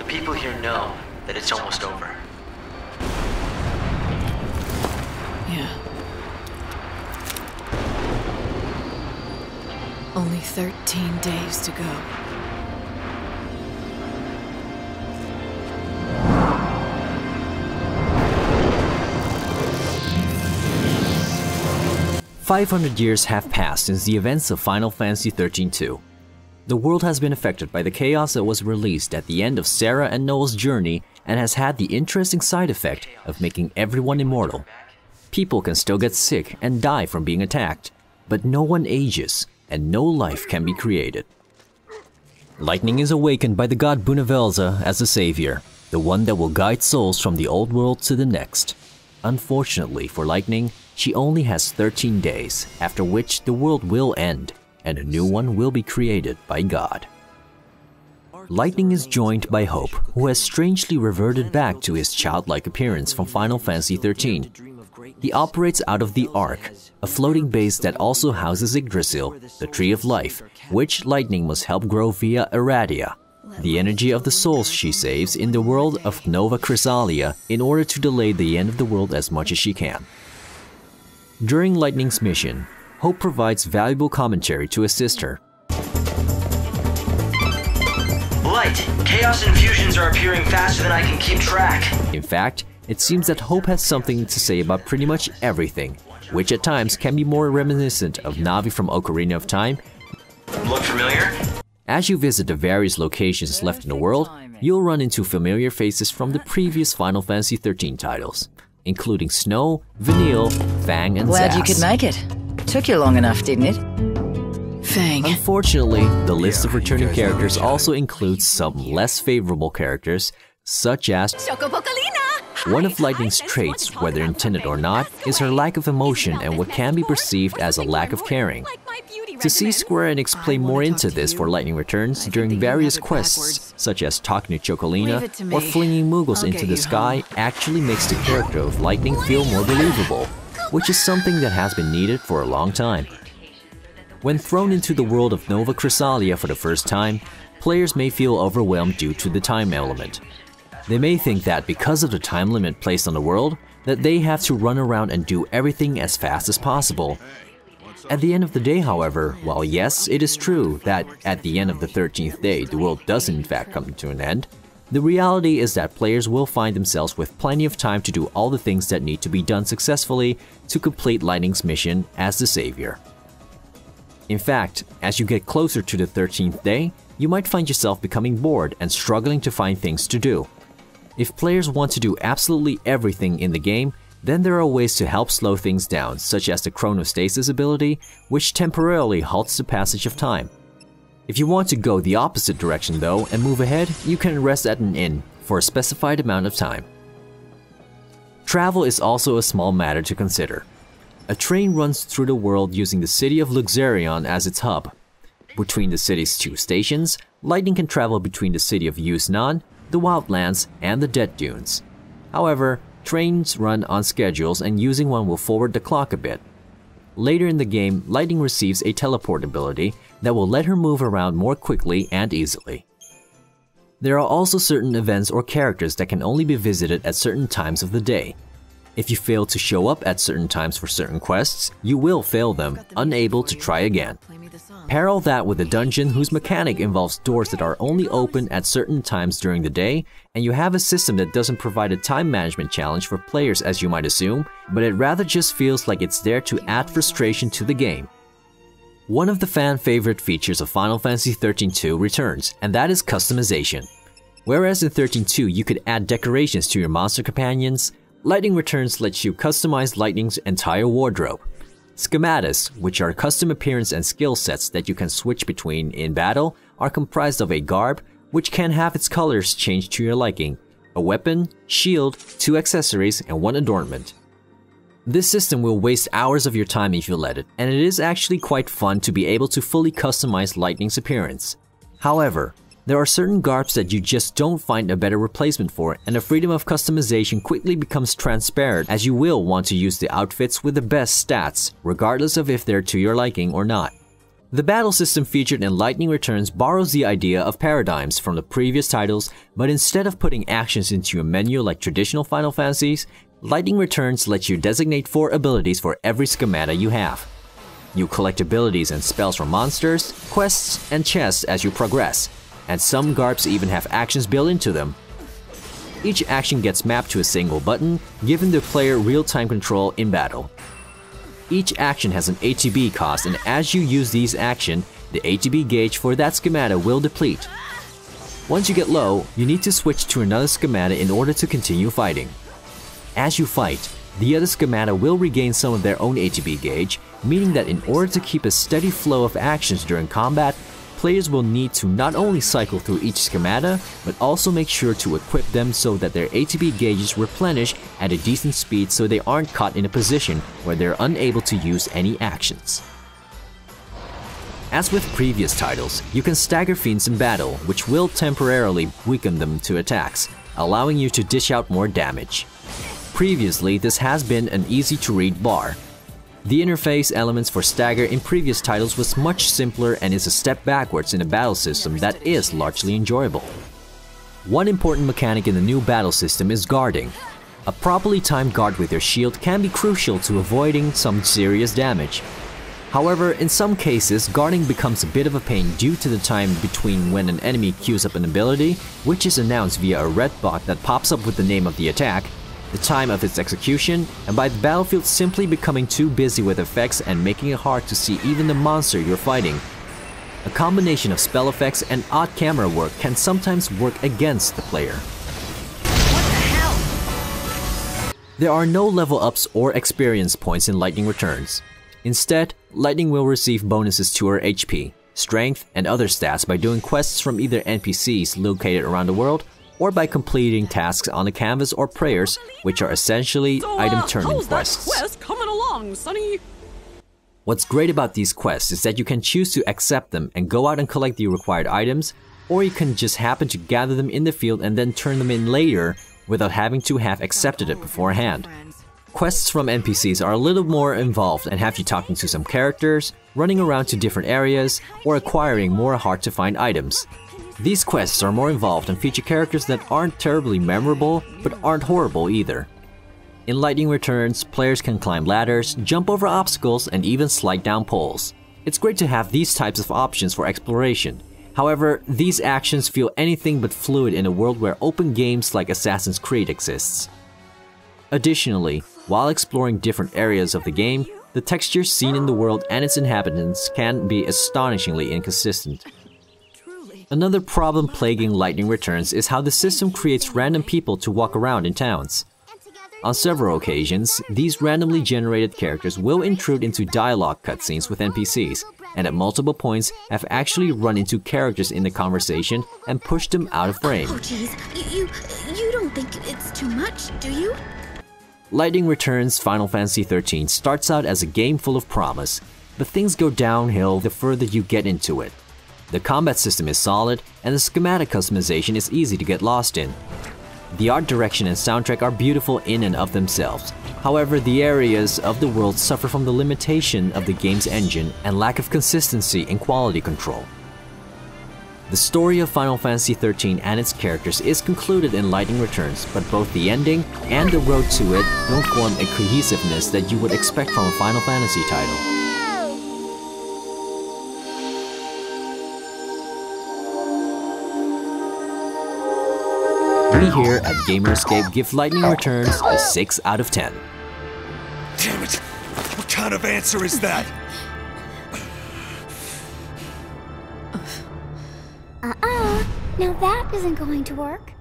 people here know that it's almost over. Yeah. Only 13 days to go. "500 years have passed since the events of Final Fantasy XIII-2. The world has been affected by the chaos that was released at the end of Sarah and Noel's journey and has had the interesting side effect of making everyone immortal. People can still get sick and die from being attacked, but no one ages, and no life can be created. Lightning is awakened by the god Bunavelza as the savior, the one that will guide souls from the old world to the next. Unfortunately for Lightning, she only has 13 days, after which the world will end, and a new one will be created by God. Lightning is joined by Hope, who has strangely reverted back to his childlike appearance from Final Fantasy XIII. He operates out of the Ark, a floating base that also houses Yggdrasil, the Tree of Life, which Lightning must help grow via Iradia, the energy of the souls she saves in the world of Nova Chrysalia, in order to delay the end of the world as much as she can. During Lightning's mission, Hope provides valuable commentary to assist her. Light! Chaos infusions are appearing faster than I can keep track. In fact, it seems that Hope has something to say about pretty much everything, which at times can be more reminiscent of Navi from Ocarina of Time. Look familiar? As you visit the various locations left in the world, you'll run into familiar faces from the previous Final Fantasy XIII titles, including Snow, Vanille, Fang, and Glad Zaz. you could make it. Took you long enough, didn't it? Fang. Unfortunately, the list of returning characters also includes some less favorable characters, such as one of Lightning's traits, whether intended or not, is her lack of emotion and what can be perceived as a lack of caring. To see Square Enix play more into this for Lightning Returns during various quests, such as talking to Chocolina or flinging Moogles into the sky, actually makes the character of Lightning feel more believable, which is something that has been needed for a long time. When thrown into the world of Nova Chrysalia for the first time, players may feel overwhelmed due to the time element. They may think that because of the time limit placed on the world, that they have to run around and do everything as fast as possible. At the end of the day, however, while yes, it is true that at the end of the 13th day the world does in fact come to an end, the reality is that players will find themselves with plenty of time to do all the things that need to be done successfully to complete Lightning's mission as the savior. In fact, as you get closer to the 13th day, you might find yourself becoming bored and struggling to find things to do. If players want to do absolutely everything in the game, then there are ways to help slow things down, such as the Chronostasis ability, which temporarily halts the passage of time. If you want to go the opposite direction though and move ahead, you can rest at an inn for a specified amount of time. Travel is also a small matter to consider. A train runs through the world using the city of Luxarion as its hub. Between the city's two stations, Lightning can travel between the city of Yusnan, the Wildlands, and the Dead Dunes. However, trains run on schedules and using one will forward the clock a bit. Later in the game, Lightning receives a teleport ability that will let her move around more quickly and easily. There are also certain events or characters that can only be visited at certain times of the day. If you fail to show up at certain times for certain quests, you will fail them, unable to try again. Parallel that with a dungeon whose mechanic involves doors that are only open at certain times during the day, and you have a system that doesn't provide a time management challenge for players as you might assume, but it rather just feels like it's there to add frustration to the game. One of the fan favorite features of Final Fantasy XIII-2 returns, and that is customization. Whereas in XIII-2 you could add decorations to your monster companions, Lightning Returns lets you customize Lightning's entire wardrobe. Schematics, which are custom appearance and skill sets that you can switch between in battle, are comprised of a garb, which can have its colors changed to your liking, a weapon, shield, 2 accessories, and 1 adornment. This system will waste hours of your time if you let it, and it is actually quite fun to be able to fully customize Lightning's appearance. However, there are certain garbs that you just don't find a better replacement for, and the freedom of customization quickly becomes transparent as you will want to use the outfits with the best stats, regardless of if they're to your liking or not. The battle system featured in Lightning Returns borrows the idea of paradigms from the previous titles, but instead of putting actions into a menu like traditional Final Fantasies, Lightning Returns lets you designate 4 abilities for every schemata you have. You collect abilities and spells from monsters, quests, and chests as you progress, and some GARPs even have actions built into them. Each action gets mapped to a single button, giving the player real-time control in battle. Each action has an ATB cost, and as you use these actions, the ATB gauge for that schemata will deplete. Once you get low, you need to switch to another schemata in order to continue fighting. As you fight, the other schemata will regain some of their own ATB gauge, meaning that in order to keep a steady flow of actions during combat, players will need to not only cycle through each schemata, but also make sure to equip them so that their ATB gauges replenish at a decent speed so they aren't caught in a position where they're unable to use any actions. As with previous titles, you can stagger fiends in battle, which will temporarily weaken them to attacks, allowing you to dish out more damage. Previously, this has been an easy-to-read bar. The interface elements for stagger in previous titles was much simpler and is a step backwards in a battle system that is largely enjoyable. One important mechanic in the new battle system is guarding. A properly timed guard with your shield can be crucial to avoiding some serious damage. However, in some cases, guarding becomes a bit of a pain due to the time between when an enemy queues up an ability, which is announced via a red box that pops up with the name of the attack, the time of its execution, and by the battlefield simply becoming too busy with effects and making it hard to see even the monster you're fighting. A combination of spell effects and odd camera work can sometimes work against the player. What the hell? There are no level ups or experience points in Lightning Returns. Instead, Lightning will receive bonuses to her HP, strength, and other stats by doing quests from either NPCs located around the world or by completing tasks on the canvas or prayers, which are essentially item-turning quests. Quest coming along, sonny? What's great about these quests is that you can choose to accept them and go out and collect the required items, or you can just happen to gather them in the field and then turn them in later without having to have accepted it beforehand. Quests from NPCs are a little more involved and have you talking to some characters, running around to different areas, or acquiring more hard-to-find items. These quests are more involved and feature characters that aren't terribly memorable, but aren't horrible either. In Lightning Returns, players can climb ladders, jump over obstacles, and even slide down poles. It's great to have these types of options for exploration. However, these actions feel anything but fluid in a world where open games like Assassin's Creed exists. Additionally, while exploring different areas of the game, the textures seen in the world and its inhabitants can be astonishingly inconsistent. Another problem plaguing Lightning Returns is how the system creates random people to walk around in towns. On several occasions, these randomly generated characters will intrude into dialogue cutscenes with NPCs, and at multiple points have actually run into characters in the conversation and pushed them out of frame. Oh geez, you don't think it's too much, do you? Lightning Returns Final Fantasy XIII starts out as a game full of promise, but things go downhill the further you get into it. The combat system is solid, and the schematic customization is easy to get lost in. The art direction and soundtrack are beautiful in and of themselves. However, the areas of the world suffer from the limitation of the game's engine and lack of consistency in quality control. The story of Final Fantasy XIII and its characters is concluded in Lightning Returns, but both the ending and the road to it don't form a cohesiveness that you would expect from a Final Fantasy title. We here at Gamerscape give Lightning Returns a 6 out of 10. Damn it! What kind of answer is that? Now that isn't going to work.